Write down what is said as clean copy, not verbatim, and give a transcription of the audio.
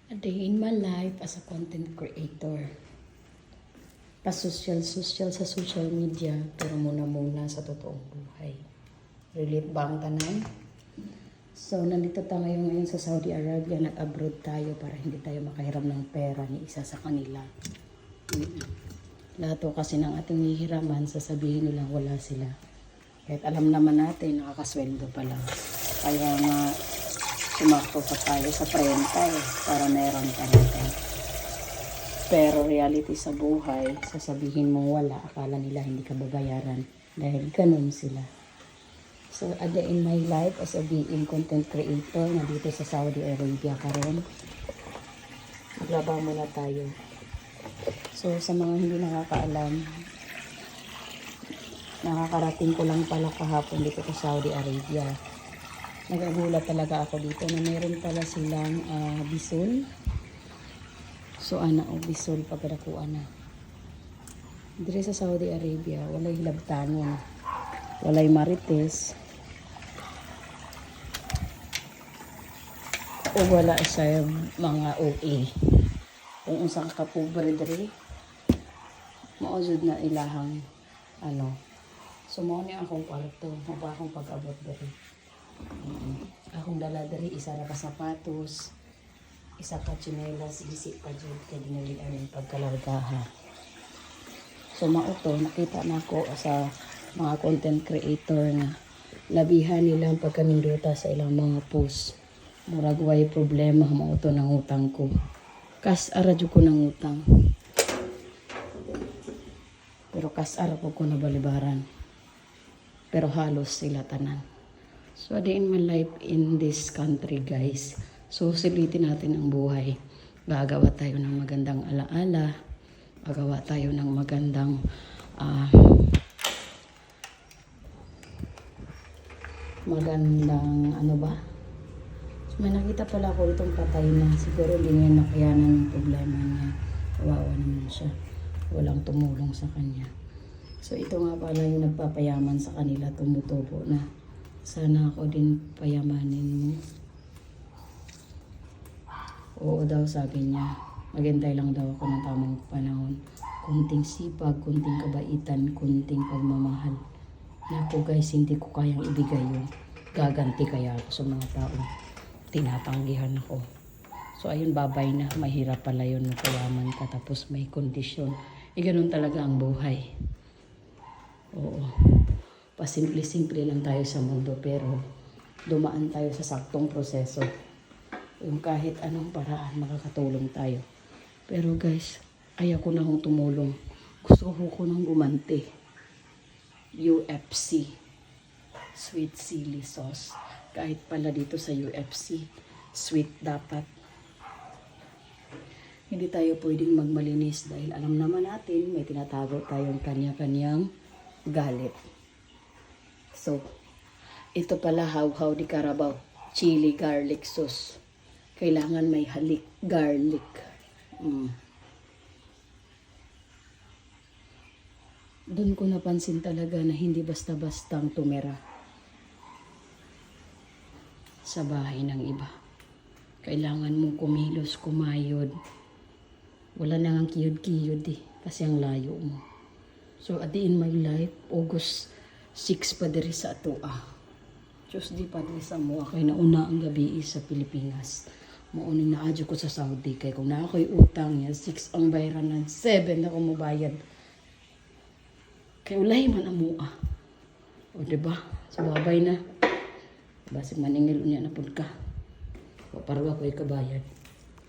A day in my life as a content creator. Pa-social sa social media, pero muna sa totoong buhay. Relate ba ang tanan? So, nandito tayo ngayon sa Saudi Arabia. Nag-abroad tayo para hindi tayo makahiram ng pera ni isa sa kanila. Lahat kasi ng ating hihiraman, sasabihin nilang wala sila. Kahit alam naman natin, nakakasweldo pa lang. Kaya nga, sumakto pa tayo sa prenta para meron ka natin. Pero reality sa buhay, sasabihin mong wala, akala nila hindi ka babayaran dahil ganun sila. So, a day in my life as a being content creator, nandito sa Saudi Arabia karon. Maglaba muna tayo. So, sa mga hindi nakakaalam, nakakarating ko lang pala kahapon dito sa Saudi Arabia. Nagagulat talaga ako dito na meron pala silang bisol. So, bisol pagkadakuan na. Dito sa Saudi Arabia, walay hilabtanon, walay marites, o wala sa mga OA. Kung unsang kapobre diri, mausod na ilahang So, mo ni akong kwarto, maba akong pag-abot diri. Akong dala diri, isa ra ka sapatos, isa ka tsinelas, isip pa dyan, kaya dinalian yung pagkalargaha. So, mauto, nakita na ako sa mga content creator na labihan nilang pagkaminduta sa ilang mga post. Murag way problema, mauto ng utang ko. Kas-ara dyan ko ng utang. Pero kas-ara po ko nabalibaran. Pero halos sila tanan. So, a day in my life in this country, guys. So, sulitin natin ang buhay. Gagawa tayo ng magandang alaala. Gagawa tayo ng magandang So, may nakita pala ko itong patay na. Siguro hindi niya nakayanan ng problema niya. Kawawa naman siya. Walang tumulong sa kanya. So, ito nga pala yung nagpapayaman sa kanila. Tumutubo na. Sana ako din payamanin mo. Oo daw, sabi niya. Maghintay lang daw ako ng tamang panahon. Kunting sipag, kunting kabaitan, kunting pagmamahal. Naku guys, hindi ko kayang ibigay yun. Gaganti kaya ako sa mga tao. Tinatanggihan ako. So ayun, babay na. Mahirap pala yun. Nagkawaman ka tapos may kondisyon. Ganun talaga ang buhay. Oo. Pasimple-simple lang tayo sa mundo pero dumaan tayo sa saktong proseso. Yung kahit anong paraan makakatulong tayo. Pero guys, ayaw ko na hong tumulong. Gusto ko nang gumanti. UFC. Sweet chili sauce. Kahit pala dito sa UFC, sweet dapat. Hindi tayo pwedeng magmalinis dahil alam naman natin may tinatago tayong kanya-kanyang galit. So, ito pala hawhaw di Carabao. Chili garlic sauce. Kailangan may halik, garlic. Doon ko napansin talaga na hindi basta-bastang tumira sa bahay ng iba. Kailangan mong kumilos, kumayod. Wala na nga kiyod-kiyod kasi ang layo mo. So, at the in my life, August 6 pa diri sa atua. Tuesday pa diri sa mua kay nauna ang gabi sa Pilipinas. Mauning naadyo ko sa Saudi kay kung na ako'y utang niya 6 ang bayaran ng 7 na ko mobayad. Kay ulay man ang mua. O diba? So babay na. Basig maningil unya na pud ka. O parwa ko'y kabayad.